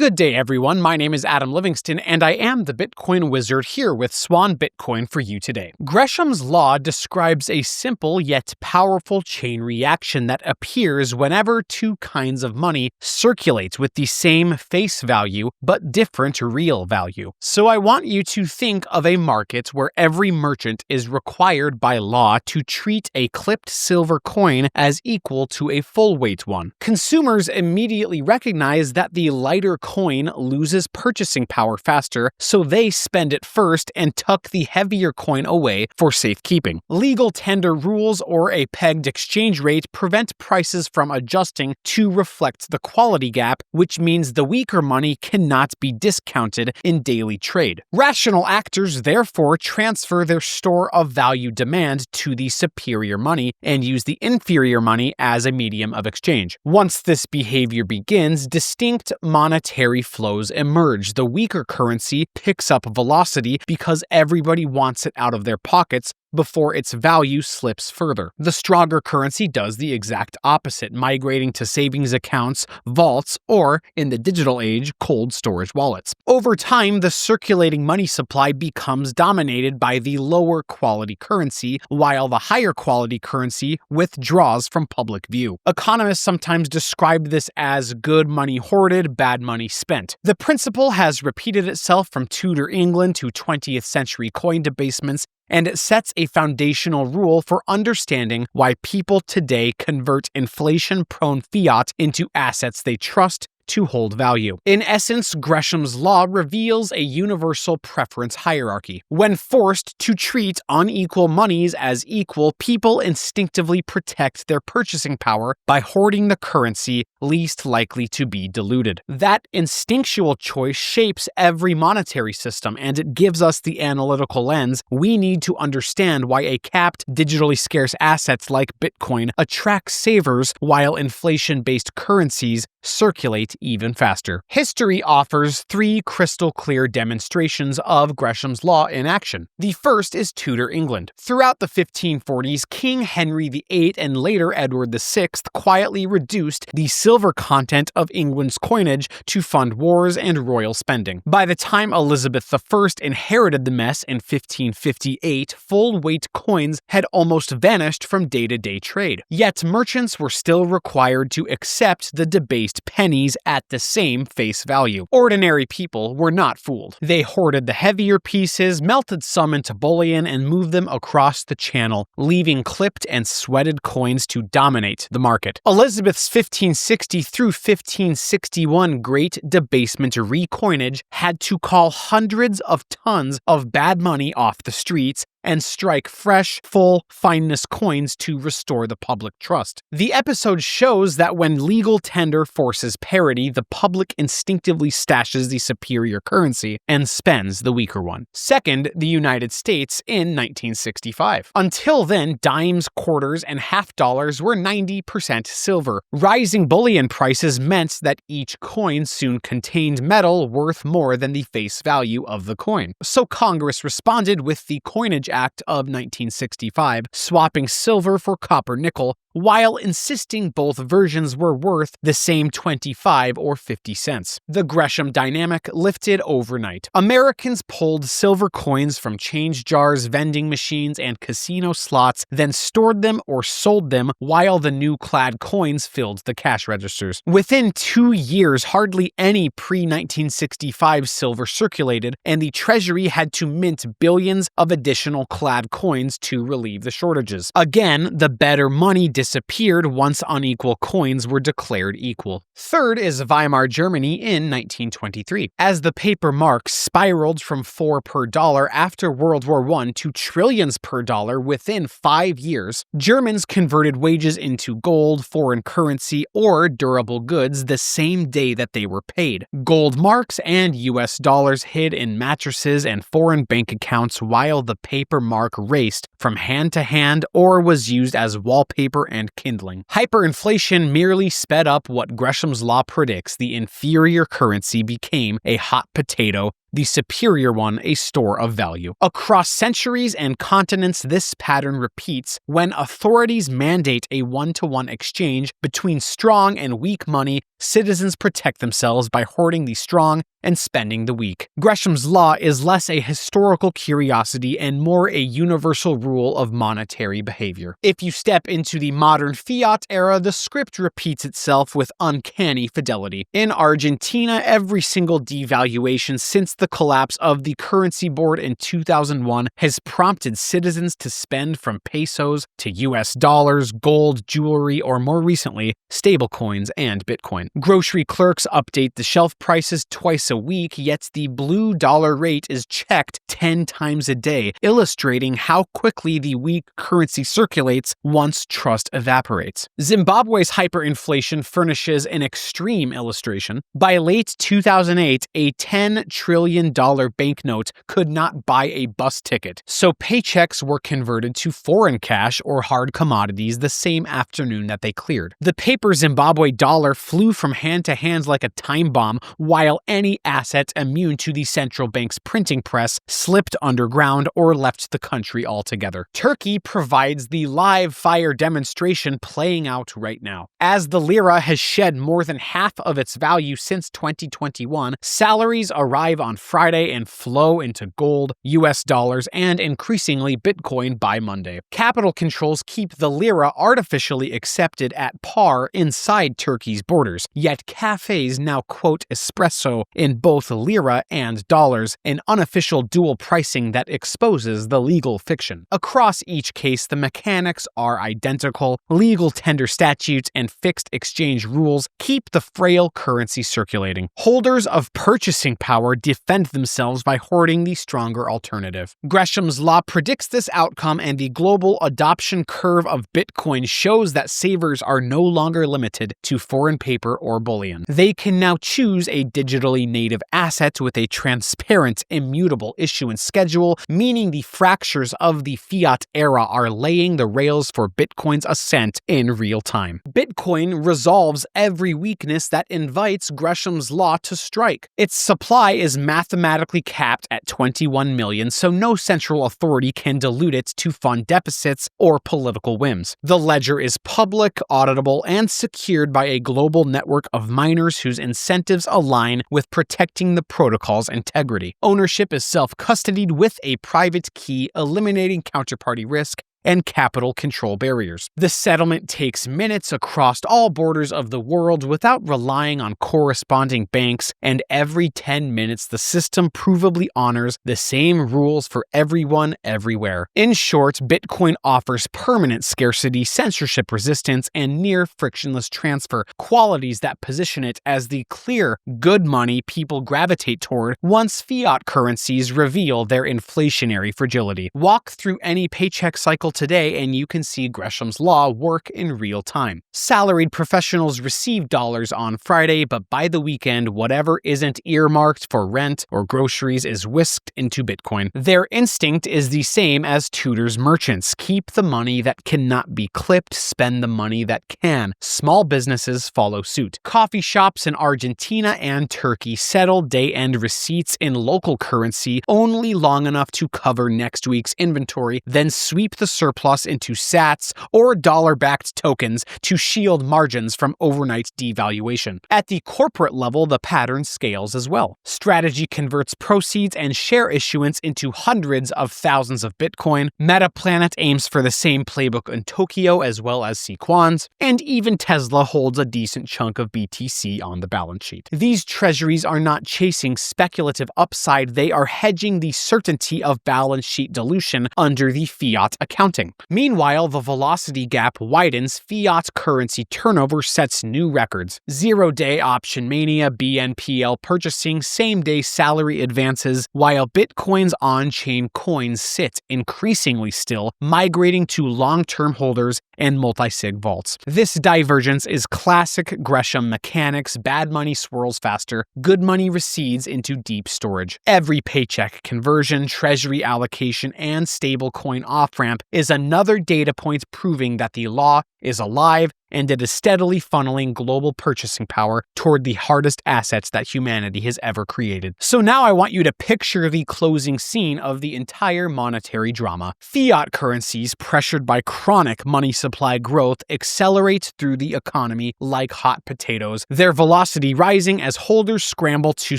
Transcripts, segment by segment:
Good day, everyone. My name is Adam Livingston, and I am the Bitcoin Wizard here with Swan Bitcoin for you today. Gresham's law describes a simple yet powerful chain reaction that appears whenever two kinds of money circulate with the same face value but different real value. So I want you to think of a market where every merchant is required by law to treat a clipped silver coin as equal to a full weight one. Consumers immediately recognize that the lighter coin loses purchasing power faster, so they spend it first and tuck the heavier coin away for safekeeping. Legal tender rules or a pegged exchange rate prevent prices from adjusting to reflect the quality gap, which means the weaker money cannot be discounted in daily trade. Rational actors therefore transfer their store of value demand to the superior money and use the inferior money as a medium of exchange. Once this behavior begins, distinct monetary flows emerge. The weaker currency picks up velocity because everybody wants it out of their pockets before its value slips further. The stronger currency does the exact opposite, migrating to savings accounts, vaults, or, in the digital age, cold storage wallets. Over time, the circulating money supply becomes dominated by the lower quality currency, while the higher quality currency withdraws from public view. Economists sometimes describe this as good money hoarded, bad money spent. The principle has repeated itself from Tudor England to 20th century coin debasements, and it sets a foundational rule for understanding why people today convert inflation-prone fiat into assets they trust to hold value. In essence, Gresham's law reveals a universal preference hierarchy. When forced to treat unequal monies as equal, people instinctively protect their purchasing power by hoarding the currency least likely to be diluted. That instinctual choice shapes every monetary system, and it gives us the analytical lens we need to understand why a capped, digitally scarce asset like Bitcoin attracts savers while inflation-based currencies circulate even faster. History offers three crystal-clear demonstrations of Gresham's law in action. The first is Tudor England. Throughout the 1540s, King Henry VIII and later Edward VI quietly reduced the silver content of England's coinage to fund wars and royal spending. By the time Elizabeth I inherited the mess in 1558, full-weight coins had almost vanished from day-to-day trade. Yet merchants were still required to accept the debased pennies at the same face value. Ordinary people were not fooled. They hoarded the heavier pieces, melted some into bullion, and moved them across the channel, leaving clipped and sweated coins to dominate the market. Elizabeth's 1560 through 1561 Great Debasement recoinage had to call hundreds of tons of bad money off the streets and strike fresh, full fineness coins to restore the public trust. The episode shows that when legal tender forces parity, the public instinctively stashes the superior currency and spends the weaker one. Second, the United States in 1965. Until then, dimes, quarters, and half dollars were 90% silver. Rising bullion prices meant that each coin soon contained metal worth more than the face value of the coin. So Congress responded with the Coinage Act of 1965, swapping silver for copper nickel, while insisting both versions were worth the same 25 or 50 cents. The Gresham dynamic lifted overnight. Americans pulled silver coins from change jars, vending machines, and casino slots, then stored them or sold them while the new clad coins filled the cash registers. Within 2 years, hardly any pre-1965 silver circulated, and the Treasury had to mint billions of additional clad coins to relieve the shortages. Again, the better money disappeared once unequal coins were declared equal. Third is Weimar Germany in 1923. As the paper mark spiraled from 4 per dollar after World War I to trillions per dollar within 5 years, Germans converted wages into gold, foreign currency, or durable goods the same day that they were paid. Gold marks and US dollars hid in mattresses and foreign bank accounts while the paper mark raced from hand to hand or was used as wallpaper and kindling. Hyperinflation merely sped up what Gresham's law predicts. The inferior currency became a hot potato the superior one a store of value. Across centuries and continents, this pattern repeats when authorities mandate a one-to-one exchange between strong and weak money. Citizens protect themselves by hoarding the strong and spending the weak. Gresham's law is less a historical curiosity and more a universal rule of monetary behavior. If you step into the modern fiat era, the script repeats itself with uncanny fidelity. In Argentina, every single devaluation since the collapse of the currency board in 2001 has prompted citizens to spend from pesos to US dollars, gold, jewelry, or more recently, stablecoins and Bitcoin. Grocery clerks update the shelf prices twice a week, yet the blue dollar rate is checked 10 times a day, illustrating how quickly the weak currency circulates once trust evaporates. Zimbabwe's hyperinflation furnishes an extreme illustration. By late 2008, a $10 trillion banknote could not buy a bus ticket, so paychecks were converted to foreign cash or hard commodities the same afternoon that they cleared. The paper Zimbabwe dollar flew from hand to hand like a time bomb, while any asset immune to the central bank's printing press slipped underground or left the country altogether. Turkey provides the live fire demonstration playing out right now. As the lira has shed more than half of its value since 2021, salaries arrive on Friday and flow into gold, US dollars, and increasingly Bitcoin by Monday. Capital controls keep the lira artificially accepted at par inside Turkey's borders, yet cafes now quote espresso in both lira and dollars, an unofficial dual pricing that exposes the legal fiction. Across each case, the mechanics are identical. Legal tender statutes and fixed exchange rules keep the frail currency circulating. Holders of purchasing power defend themselves by hoarding the stronger alternative. Gresham's law predicts this outcome, and the global adoption curve of Bitcoin shows that savers are no longer limited to foreign paper or bullion. They can now choose a digitally native asset with a transparent, immutable issuance schedule, meaning the fractures of the fiat era are laying the rails for Bitcoin's ascent in real time. Bitcoin resolves every weakness that invites Gresham's law to strike. Its supply is mathematically capped at 21 million, so no central authority can dilute it to fund deficits or political whims. The ledger is public, auditable, and secured by a global network of miners whose incentives align with protecting the protocol's integrity. Ownership is self-custodied with a private key, eliminating counterparty risk and capital control barriers. The settlement takes minutes across all borders of the world without relying on corresponding banks, and every 10 minutes the system provably honors the same rules for everyone everywhere. In short, Bitcoin offers permanent scarcity, censorship resistance, and near frictionless transfer, qualities that position it as the clear, good money people gravitate toward once fiat currencies reveal their inflationary fragility. Walk through any paycheck cycle today and you can see Gresham's law work in real time. Salaried professionals receive dollars on Friday, but by the weekend, whatever isn't earmarked for rent or groceries is whisked into Bitcoin. Their instinct is the same as Tudor's merchants. Keep the money that cannot be clipped, spend the money that can. Small businesses follow suit. Coffee shops in Argentina and Turkey settle day-end receipts in local currency only long enough to cover next week's inventory, then sweep the surplus into sats or dollar-backed tokens to shield margins from overnight devaluation. At the corporate level, the pattern scales as well. Strategy converts proceeds and share issuance into hundreds of thousands of Bitcoin. Metaplanet aims for the same playbook in Tokyo as well as sequans, and even Tesla holds a decent chunk of BTC on the balance sheet. These treasuries are not chasing speculative upside, they are hedging the certainty of balance sheet dilution under the fiat accounting. Meanwhile, the velocity gap widens, fiat currency turnover sets new records. Zero-day option mania, BNPL purchasing, same-day salary advances, while Bitcoin's on-chain coins sit increasingly still, migrating to long-term holders and multi-sig vaults. This divergence is classic Gresham mechanics. Bad money swirls faster, good money recedes into deep storage. Every paycheck conversion, treasury allocation, and stablecoin off-ramp is another data point proving that the law is alive and it is steadily funneling global purchasing power toward the hardest assets that humanity has ever created. So now I want you to picture the closing scene of the entire monetary drama. Fiat currencies, pressured by chronic money supply growth, accelerate through the economy like hot potatoes, their velocity rising as holders scramble to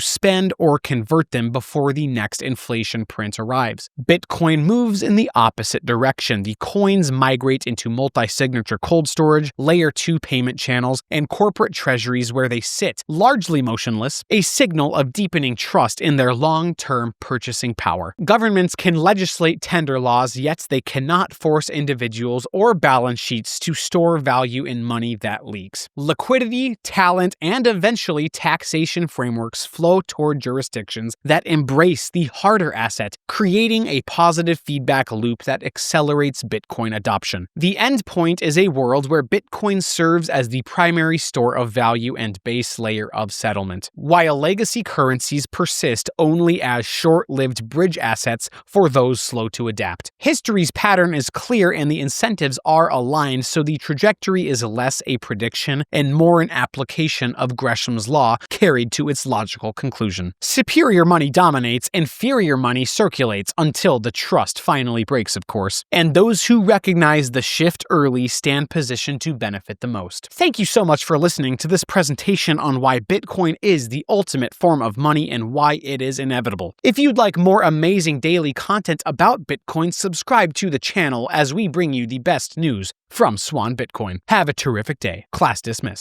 spend or convert them before the next inflation print arrives. Bitcoin moves in the opposite direction. The coins migrate into multi-signature cold storage, layer 2 payment channels, and corporate treasuries where they sit, largely motionless, a signal of deepening trust in their long-term purchasing power. Governments can legislate tender laws, yet they cannot force individuals or balance sheets to store value in money that leaks. Liquidity, talent, and eventually taxation frameworks flow toward jurisdictions that embrace the harder asset, creating a positive feedback loop that accelerates Bitcoin adoption. The end point is a world where Bitcoin serves as the primary store of value and base layer of settlement, while legacy currencies persist only as short-lived bridge assets for those slow to adapt. History's pattern is clear and the incentives are aligned, so the trajectory is less a prediction and more an application of Gresham's law carried to its logical conclusion. Superior money dominates, inferior money circulates until the trust finally breaks, of course, and those who recognize the shift early stand positioned to benefit the most. Thank you so much for listening to this presentation on why Bitcoin is the ultimate form of money and why it is inevitable. If you'd like more amazing daily content about Bitcoin, subscribe to the channel as we bring you the best news from Swan Bitcoin. Have a terrific day. Class dismissed.